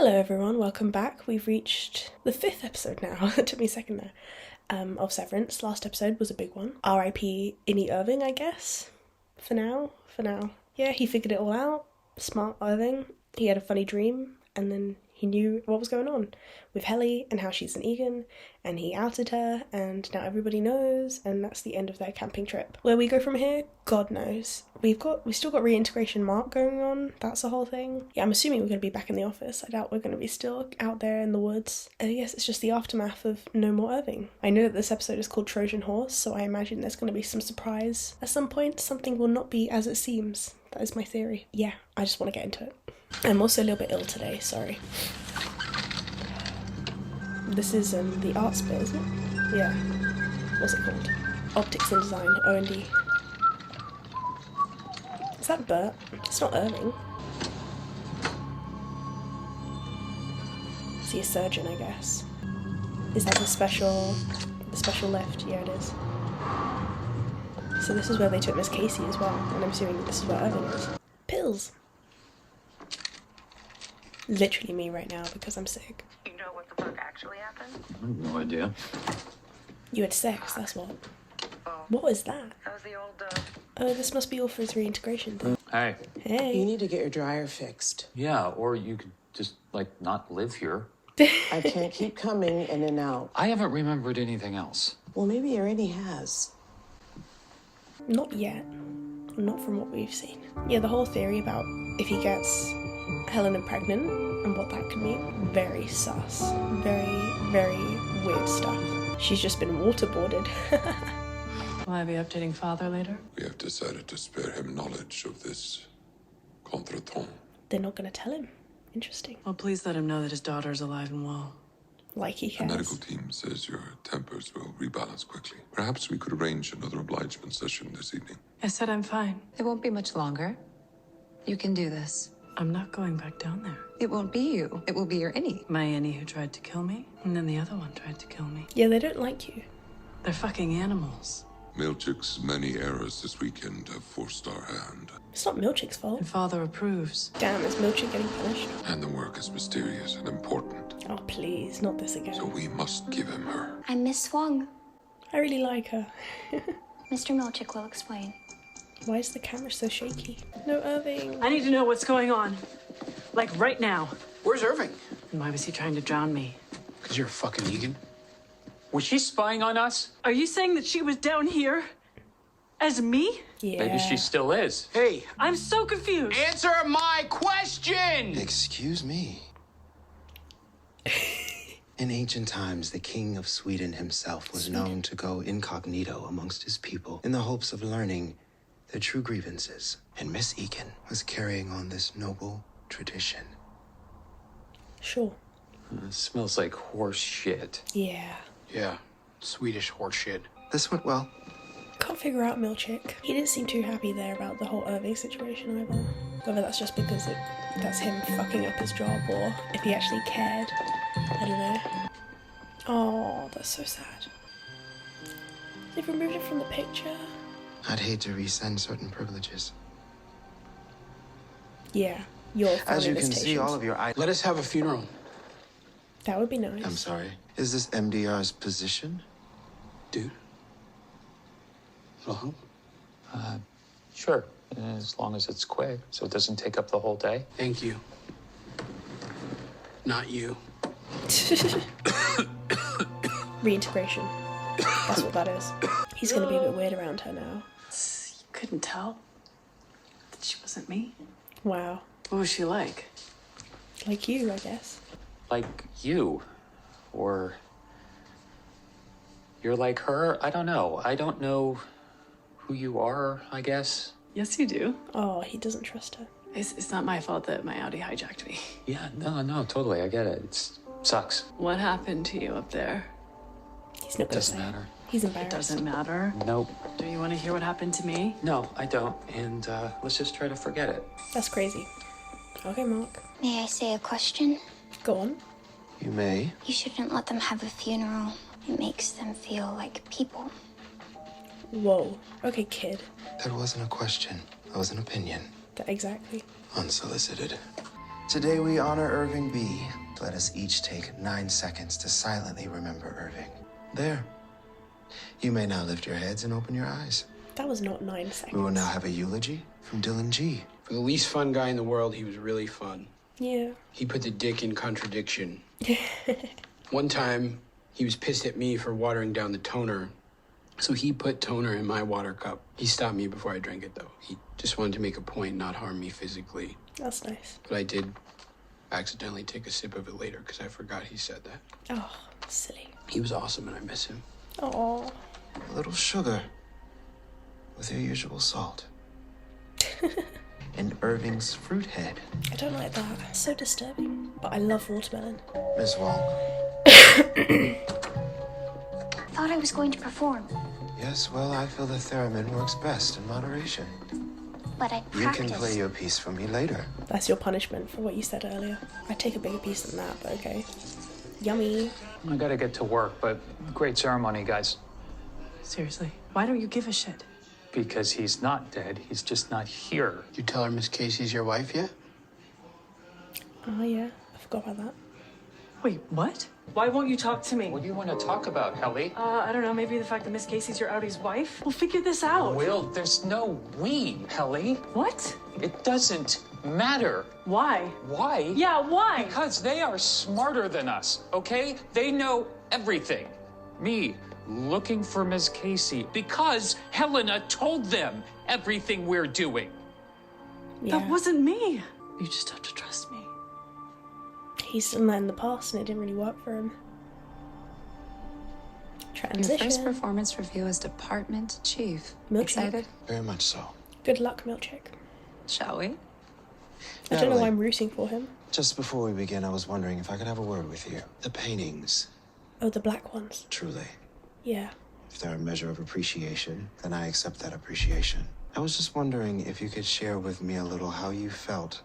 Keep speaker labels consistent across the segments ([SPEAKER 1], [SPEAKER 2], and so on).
[SPEAKER 1] Hello everyone, welcome back. We've reached the 5th episode now. It took me a second there. Of Severance. Last episode was a big one. R.I.P. Irving, I guess. For now. Yeah, he figured it all out. Smart Irving. He had a funny dream, and then he knew what was going on with Helly and how she's an Egan, and he outed her, and now everybody knows, and that's the end of their camping trip. Where we go from here, God knows. We've still got reintegration Mark going on. That's the whole thing. Yeah, I'm assuming we're going to be back in the office. I doubt we're going to be still out there in the woods. And I guess it's just the aftermath of no more Irving. I know that this episode is called Trojan Horse, so I imagine there's going to be some surprise. At some point, something will not be as it seems. That is my theory. Yeah, I just want to get into it. I'm also a little bit ill today, sorry. This is the arts bit, isn't it? Yeah. What's it called? Optics and Design, O&D. Is that Bert? It's not Irving. Is he a surgeon, I guess? Is that the special lift? Yeah, it is. So this is where they took Miss Casey as well, and I'm assuming this is where Irving is. Pills! Literally me right now because I'm sick.
[SPEAKER 2] You know what the fuck actually happened?
[SPEAKER 3] I have no idea.
[SPEAKER 1] You had sex, that's what.
[SPEAKER 2] Oh.
[SPEAKER 1] What was that?
[SPEAKER 2] That was the old,
[SPEAKER 1] Oh, this must be all for his reintegration thing.
[SPEAKER 3] Hey.
[SPEAKER 1] Hey.
[SPEAKER 4] You need to get your dryer fixed.
[SPEAKER 3] Yeah, or you could just, not live here.
[SPEAKER 4] I can't keep coming in and out.
[SPEAKER 3] I haven't remembered anything else.
[SPEAKER 4] Well, maybe Irene has.
[SPEAKER 1] Not yet. Not from what we've seen. Yeah, the whole theory about if he gets Helena pregnant and what that could mean, very sus. Very, very weird stuff. She's just been waterboarded.
[SPEAKER 5] Will I be updating father later?
[SPEAKER 6] We have decided to spare him knowledge of this contretemps.
[SPEAKER 1] They're not going to tell him. Interesting.
[SPEAKER 5] Well, please let him know that his daughter is alive and well.
[SPEAKER 1] Like he
[SPEAKER 6] The
[SPEAKER 1] cares.
[SPEAKER 6] medical team says your tempers will rebalance quickly. Perhaps we could arrange another obligement session this evening.
[SPEAKER 5] I said I'm fine.
[SPEAKER 7] It won't be much longer. You can do this.
[SPEAKER 5] I'm not going back down there.
[SPEAKER 7] It won't be you. It will be your innie.
[SPEAKER 5] My Annie who tried to kill me, and then the other one tried to kill me.
[SPEAKER 1] Yeah, they don't like you.
[SPEAKER 5] They're fucking animals.
[SPEAKER 6] Milchick's many errors this weekend have forced our hand.
[SPEAKER 1] It's not Milchick's fault.
[SPEAKER 5] And father approves.
[SPEAKER 1] Damn, is Milchick getting punished?
[SPEAKER 6] And the work is mysterious and important.
[SPEAKER 1] Oh, please, not this again.
[SPEAKER 6] So we must give him her.
[SPEAKER 8] I'm Miss Swung.
[SPEAKER 1] I really like her.
[SPEAKER 8] Mr. Milchick will explain.
[SPEAKER 1] Why is the camera so shaky? No Irving.
[SPEAKER 5] I need to know what's going on. Like right now.
[SPEAKER 9] Where's Irving?
[SPEAKER 5] And why was he trying to drown me?
[SPEAKER 9] Because you're a fucking Egan.
[SPEAKER 3] Was she spying on us?
[SPEAKER 5] Are you saying that she was down here? As me?
[SPEAKER 1] Yeah.
[SPEAKER 3] Maybe she still is.
[SPEAKER 9] Hey,
[SPEAKER 5] I'm so confused.
[SPEAKER 9] answer my question!
[SPEAKER 10] Excuse me. In ancient times, the king of Sweden himself was known to go incognito amongst his people in the hopes of learning their true grievances. And Miss Egan was carrying on this noble tradition.
[SPEAKER 1] Sure.
[SPEAKER 3] It smells like horse shit.
[SPEAKER 1] Yeah.
[SPEAKER 9] Yeah, Swedish horseshit.
[SPEAKER 10] This went well.
[SPEAKER 1] Can't figure out Milchick. He didn't seem too happy there about the whole Irving situation either. Whether that's just because that's him fucking up his job or if he actually cared. I don't know. Oh, that's so sad. They've removed it from the picture.
[SPEAKER 10] I'd hate to resend certain privileges.
[SPEAKER 1] Yeah, you're
[SPEAKER 10] As you can see, all of your
[SPEAKER 9] Let us have a funeral.
[SPEAKER 1] That would be nice.
[SPEAKER 10] I'm sorry. Is this MDR's position?
[SPEAKER 9] Dude. It'll help.
[SPEAKER 3] Sure, as long as it's quick, so it doesn't take up the whole day.
[SPEAKER 9] Thank you. Not you.
[SPEAKER 1] Reintegration. That's what that is. He's gonna be a bit weird around her now.
[SPEAKER 5] You couldn't tell that she wasn't me?
[SPEAKER 1] Wow.
[SPEAKER 5] What was she like?
[SPEAKER 1] Like you, I guess.
[SPEAKER 3] Like you. Or you're like her? I don't know. I don't know who you are, I guess.
[SPEAKER 5] Yes, you do.
[SPEAKER 1] Oh, he doesn't trust her.
[SPEAKER 5] It's not my fault that my Audi hijacked me.
[SPEAKER 3] Yeah, no, totally. I get it. It sucks.
[SPEAKER 5] What happened to you up there?
[SPEAKER 1] He's not gonna
[SPEAKER 3] Doesn't
[SPEAKER 1] say.
[SPEAKER 3] matter.
[SPEAKER 1] He's
[SPEAKER 5] It
[SPEAKER 1] embarrassed.
[SPEAKER 5] doesn't matter.
[SPEAKER 3] Nope.
[SPEAKER 5] Do you want to hear what happened to me?
[SPEAKER 3] No, I don't. And let's just try to forget it.
[SPEAKER 1] That's crazy. Okay, Mark.
[SPEAKER 8] May I say a question?
[SPEAKER 1] Go on.
[SPEAKER 10] You may.
[SPEAKER 8] You shouldn't let them have a funeral. It makes them feel like people.
[SPEAKER 1] Whoa. Okay, kid.
[SPEAKER 10] That wasn't a question. That was an opinion.
[SPEAKER 1] Exactly.
[SPEAKER 10] Unsolicited. Today we honor Irving B. Let us each take 9 seconds to silently remember Irving. There. You may now lift your heads and open your eyes.
[SPEAKER 1] That was not 9 seconds.
[SPEAKER 10] We will now have a eulogy from Dylan G.
[SPEAKER 9] For the least fun guy in the world, he was really fun.
[SPEAKER 1] Yeah.
[SPEAKER 9] He put the dick in contradiction. One time, he was pissed at me for watering down the toner, so he put toner in my water cup. He stopped me before I drank it, though. He just wanted to make a point, not harm me physically.
[SPEAKER 1] That's nice.
[SPEAKER 9] But I did accidentally take a sip of it later because I forgot he said that.
[SPEAKER 1] Oh, silly.
[SPEAKER 9] He was awesome and I miss him.
[SPEAKER 1] Oh.
[SPEAKER 10] A little sugar with your usual salt. And Irving's fruit head.
[SPEAKER 1] I don't like that. It's so disturbing. But I love watermelon.
[SPEAKER 10] Miss Wong.
[SPEAKER 8] Thought I was going to perform,
[SPEAKER 10] Yes, well, I feel the theremin works best in moderation.
[SPEAKER 8] but I
[SPEAKER 10] You
[SPEAKER 8] practiced.
[SPEAKER 10] can play your piece for me later.
[SPEAKER 1] That's your punishment for what you said earlier. I'd take a bigger piece than that, but okay. Yummy.
[SPEAKER 3] I gotta get to work, but great ceremony, guys.
[SPEAKER 5] Seriously, why don't you give a shit?
[SPEAKER 3] Because he's not dead, he's just not here.
[SPEAKER 9] You tell her Miss Casey's your wife yet?
[SPEAKER 1] Oh, yeah. I forgot about that.
[SPEAKER 5] Wait, what? Why won't you talk to me?
[SPEAKER 3] What do you want to talk about, Helly?
[SPEAKER 5] I don't know, maybe the fact that Miss Casey's your Audie's wife? We'll figure this out.
[SPEAKER 3] Will, there's no we, Helly.
[SPEAKER 5] What?
[SPEAKER 3] It doesn't matter.
[SPEAKER 5] Why?
[SPEAKER 3] Why?
[SPEAKER 5] Yeah, why?
[SPEAKER 3] Because they are smarter than us, okay? They know everything. Me, looking for Miss Casey because Helena told them everything we're doing.
[SPEAKER 1] Yeah.
[SPEAKER 5] That wasn't me. You just have to trust me.
[SPEAKER 1] He's done that in the past and it didn't really work for him.
[SPEAKER 7] Your
[SPEAKER 1] Transition.
[SPEAKER 7] first performance review as department chief.
[SPEAKER 1] Milchick.
[SPEAKER 7] Excited?
[SPEAKER 10] Very much so.
[SPEAKER 1] Good luck, Milchick.
[SPEAKER 7] Shall we?
[SPEAKER 1] I don't know
[SPEAKER 10] Natalie,
[SPEAKER 1] why I'm rooting for him.
[SPEAKER 10] just before we begin, I was wondering if I could have a word with you. The paintings,
[SPEAKER 1] Oh, the black ones.
[SPEAKER 10] truly.
[SPEAKER 1] Yeah.
[SPEAKER 10] If they're a measure of appreciation, then I accept that appreciation. I was just wondering if you could share with me a little how you felt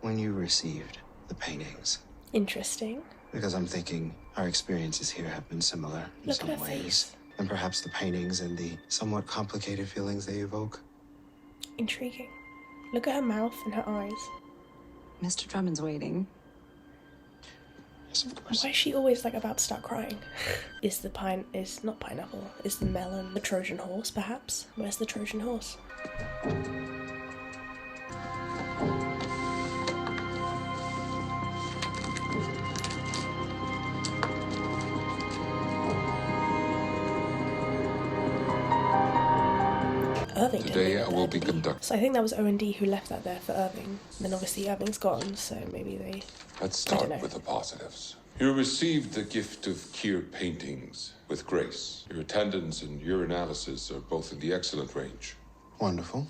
[SPEAKER 10] when you received the paintings.
[SPEAKER 1] Interesting.
[SPEAKER 10] Because I'm thinking our experiences here have been similar in
[SPEAKER 1] Look at
[SPEAKER 10] some
[SPEAKER 1] her
[SPEAKER 10] ways.
[SPEAKER 1] face.
[SPEAKER 10] And perhaps the paintings and the somewhat complicated feelings they evoke.
[SPEAKER 1] Intriguing. Look at her mouth and her eyes.
[SPEAKER 7] Mr. Drummond's waiting.
[SPEAKER 10] Yes, of course.
[SPEAKER 1] Why is she always like about to start crying? Is not pineapple, is the melon the Trojan horse perhaps? Where's the Trojan horse? Irving didn't
[SPEAKER 6] Today
[SPEAKER 1] leave
[SPEAKER 6] I
[SPEAKER 1] it
[SPEAKER 6] will
[SPEAKER 1] there,
[SPEAKER 6] be
[SPEAKER 1] did he?
[SPEAKER 6] conducting.
[SPEAKER 1] So I think that was O&D who left that there for Irving. Then obviously Irving's gone, so maybe they...
[SPEAKER 6] Let's
[SPEAKER 1] I don't
[SPEAKER 6] start
[SPEAKER 1] know.
[SPEAKER 6] with the positives. You received the gift of Kier paintings with grace. Your attendance and urinalysis are both in the excellent range.
[SPEAKER 10] Wonderful.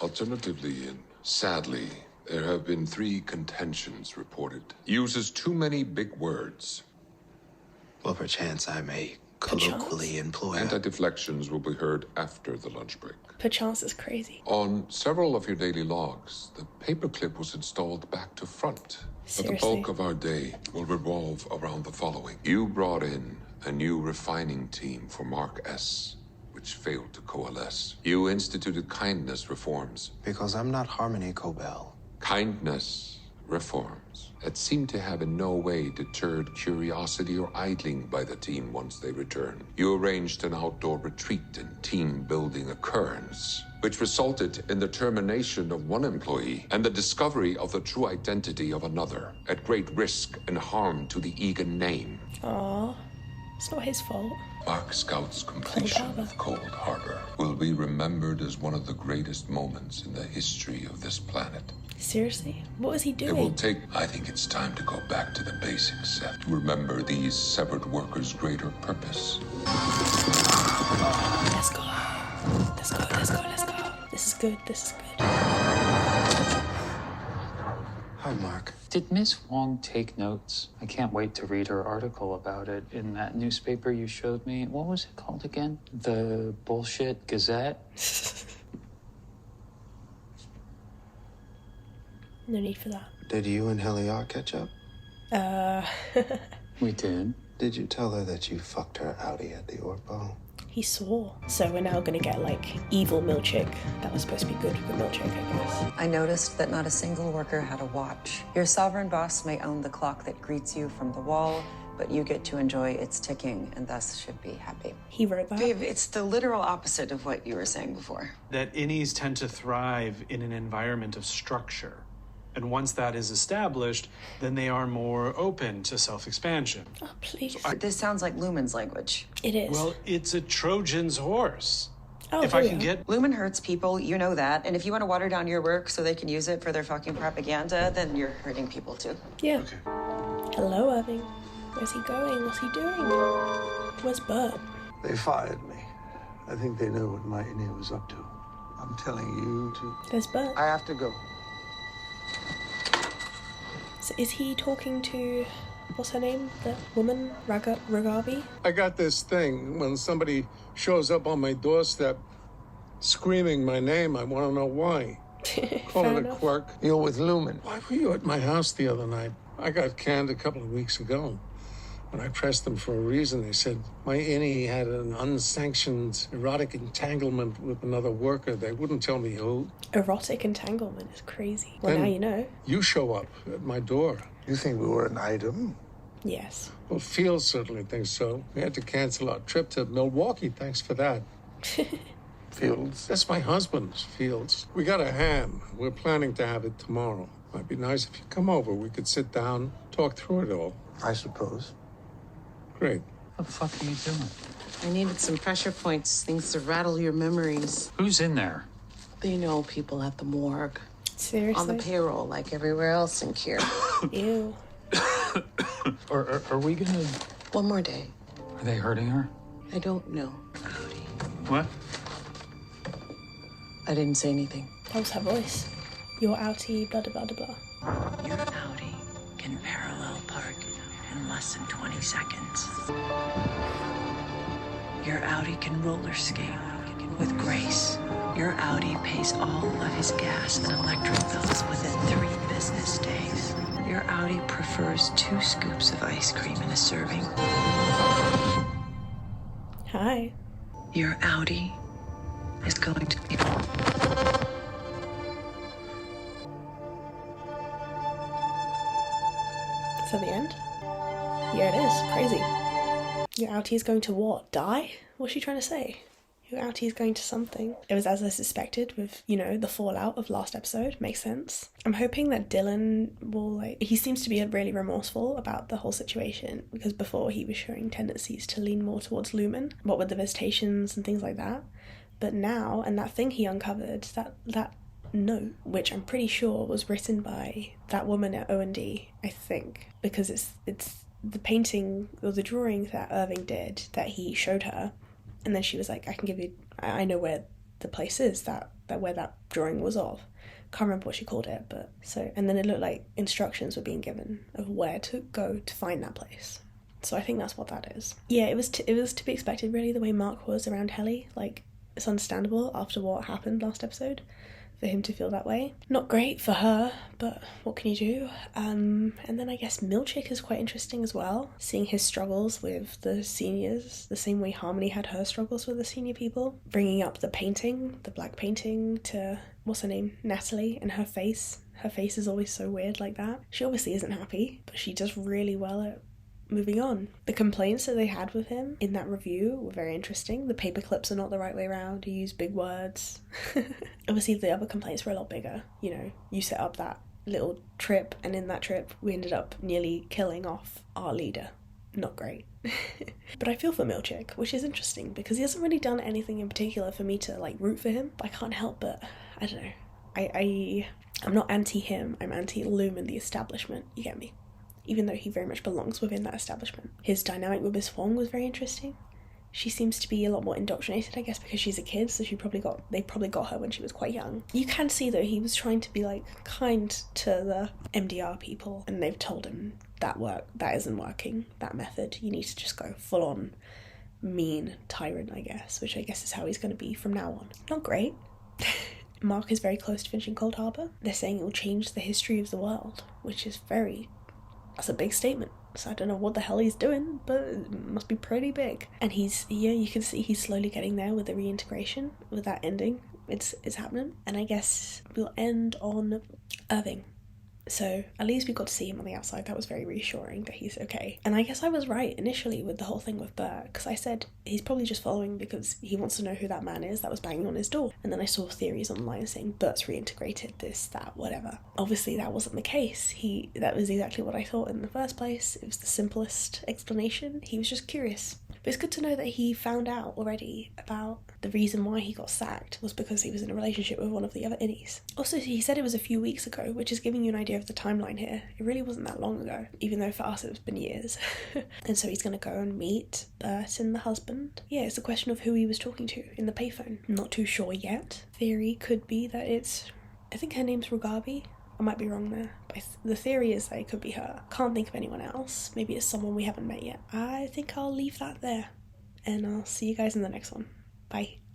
[SPEAKER 6] Alternatively, and sadly, there have been 3 contentions reported. Uses too many big words.
[SPEAKER 10] Well, perchance I may
[SPEAKER 1] Perchance?
[SPEAKER 10] colloquially employ a...
[SPEAKER 6] Anti-deflections will be heard after the lunch break.
[SPEAKER 1] Perchance is crazy.
[SPEAKER 6] On several of your daily logs, the paperclip was installed back to front. But the
[SPEAKER 1] Seriously?
[SPEAKER 6] bulk of our day will revolve around the following. You brought in a new refining team for Mark S, which failed to coalesce. You instituted kindness reforms.
[SPEAKER 10] Because I'm not Harmony Cobell.
[SPEAKER 6] Kindness reforms that seem to have in no way deterred curiosity or idling by the team once they returned. You arranged an outdoor retreat and team-building occurrence, which resulted in the termination of one employee and the discovery of the true identity of another, at great risk and harm to the Egan name.
[SPEAKER 1] Aww. It's not his fault.
[SPEAKER 6] Mark Scout's completion
[SPEAKER 1] Harbor.
[SPEAKER 6] of Cold Harbor will be remembered as one of the greatest moments in the history of this planet.
[SPEAKER 1] Seriously? What was he
[SPEAKER 6] It will
[SPEAKER 1] doing?
[SPEAKER 6] take... I think it's time to go back to the basics, Seth. To remember these severed workers' greater purpose.
[SPEAKER 1] Let's go. Let's go, let's go, let's go. This is good, this is good.
[SPEAKER 10] Hi, Mark.
[SPEAKER 3] Did Miss Wong take notes? I can't wait to read her article about it in that newspaper you showed me. What was it called again? The Bullshit Gazette?
[SPEAKER 1] No need for that.
[SPEAKER 10] Did you and Helly catch up?
[SPEAKER 3] We did.
[SPEAKER 10] Did you tell her that you fucked her outie at the Orpo?
[SPEAKER 1] He swore. So we're now gonna get, like, evil Milchick. That was supposed to be good for Milchick, I guess.
[SPEAKER 11] I noticed that not a single worker had a watch. Your sovereign boss may own the clock that greets you from the wall, but you get to enjoy its ticking and thus should be happy.
[SPEAKER 1] He wrote that.
[SPEAKER 11] Dave, it's the literal opposite of what you were saying before.
[SPEAKER 12] That innies tend to thrive in an environment of structure. And once that is established, then they are more open to self-expansion.
[SPEAKER 1] Oh, please.
[SPEAKER 11] This sounds like Lumen's language.
[SPEAKER 1] It is.
[SPEAKER 12] Well, it's a Trojan's horse.
[SPEAKER 1] Oh,
[SPEAKER 12] if I can get...
[SPEAKER 11] Lumen hurts people, you know that. And if you want to water down your work so they can use it for their fucking propaganda, then you're hurting people too.
[SPEAKER 1] Yeah.
[SPEAKER 12] Okay.
[SPEAKER 1] Hello, Irving. Where's he going? What's he doing? Where's Bert?
[SPEAKER 13] They fired me. I think they know what my innie was up to. I'm telling you to...
[SPEAKER 1] There's Bert.
[SPEAKER 13] I have to go.
[SPEAKER 1] So is he talking to... What's her name? The woman? Ragabi?
[SPEAKER 13] I got this thing. When somebody shows up on my doorstep screaming my name, I want to know why. Call it a quirk. You're with Lumen. Why were you at my house the other night? I got canned a couple of weeks ago. When I pressed them for a reason, they said my innie had an unsanctioned erotic entanglement with another worker. They wouldn't tell me who.
[SPEAKER 1] Erotic entanglement is crazy. Well,
[SPEAKER 13] Then
[SPEAKER 1] now you know.
[SPEAKER 13] You show up at my door. You think we were an item?
[SPEAKER 1] Yes.
[SPEAKER 13] Well, Fields certainly thinks so. We had to cancel our trip to Milwaukee. Thanks for that. Fields? That's my husband's, Fields. We got a ham. We're planning to have it tomorrow. Might be nice if you come over. We could sit down, talk through it all. I suppose. Great.
[SPEAKER 3] What the fuck are you doing?
[SPEAKER 4] I needed some pressure points, things to rattle your memories.
[SPEAKER 3] Who's in there?
[SPEAKER 4] You know, people at the morgue.
[SPEAKER 1] Seriously?
[SPEAKER 4] On the payroll, like everywhere else in here.
[SPEAKER 1] Ew.
[SPEAKER 3] Are we gonna...
[SPEAKER 4] One more day.
[SPEAKER 3] Are they hurting her?
[SPEAKER 4] I don't know.
[SPEAKER 3] What?
[SPEAKER 4] I didn't say anything.
[SPEAKER 1] That was her voice. Your outie, blah, blah, blah, blah.
[SPEAKER 14] Your outie can parallel park in less than 20 seconds. Your outie can roller skate with grace. Your outie pays all of his gas and electric bills within 3 business days. Your outie prefers 2 scoops of ice cream in a serving.
[SPEAKER 1] Hi.
[SPEAKER 14] Your outie is going to be...
[SPEAKER 1] Is that the end? Yeah, it is. Crazy. Your outie is going to what? Die? What's she trying to say? Your outie is going to something. It was as I suspected with, you know, the fallout of last episode. Makes sense. I'm hoping that Dylan will, like... He seems to be really remorseful about the whole situation, because before he was showing tendencies to lean more towards Lumen, what with the visitations and things like that. But now, and that thing he uncovered, that note, which I'm pretty sure was written by that woman at O&D, I think, because it's the painting or the drawing that Irving did that he showed her, and then she was like, I know where the place is that where that drawing was of. Can't remember what she called it, but so, and then it looked like instructions were being given of where to go to find that place. So I think that's what that is. Yeah, it was to be expected, really, the way Mark was around Helly. Like, it's understandable after what happened last episode for him to feel that way. Not great for her, but what can you do? And then I guess Milchick is quite interesting as well, seeing his struggles with the seniors, the same way Harmony had her struggles with the senior people. Bringing up the painting, the black painting, to, what's her name, Natalie, and her face. Her face is always so weird like that. She obviously isn't happy, but she does really well at moving on. The complaints that they had with him in that review were very interesting. The paper clips are not the right way around. He used big words. Obviously, the other complaints were a lot bigger. You know, you set up that little trip, and in that trip, we ended up nearly killing off our leader. Not great. But I feel for Milchick, which is interesting, because he hasn't really done anything in particular for me to, like, root for him. But I can't help but, I don't know. I'm not anti-him. I'm anti-Lumen, the establishment. You get me? Even though he very much belongs within that establishment. His dynamic with Miss Wong was very interesting. She seems to be a lot more indoctrinated, I guess, because she's a kid, so they probably got her when she was quite young. You can see, though, he was trying to be, like, kind to the MDR people, and they've told him that isn't working, that method. You need to just go full-on mean tyrant, I guess, which I guess is how he's going to be from now on. Not great. Mark is very close to finishing Cold Harbor. They're saying it will change the history of the world, which is that's a big statement. So I don't know what the hell he's doing, but it must be pretty big. And you can see he's slowly getting there with the reintegration, with that ending. It's happening. And I guess we'll end on Irving. So at least we got to see him on the outside. That was very reassuring that he's okay. And I guess I was right initially with the whole thing with Bert, because I said he's probably just following because he wants to know who that man is that was banging on his door. And then I saw theories online saying Bert's reintegrated, this, that, whatever. Obviously that wasn't the case. That was exactly what I thought in the first place. It was the simplest explanation. He was just curious. But it's good to know that he found out already about the reason why he got sacked was because he was in a relationship with one of the other innies. Also, he said it was a few weeks ago, which is giving you an idea of the timeline here. It really wasn't that long ago, even though for us it's been years. And so he's going to go and meet Bert and the husband. Yeah, it's a question of who he was talking to in the payphone. I'm not too sure yet. Theory could be that I think her name's Rugabi. I might be wrong there, but the theory is that it could be her. Can't think of anyone else. Maybe it's someone we haven't met yet. I think I'll leave that there, and I'll see you guys in the next one. Bye.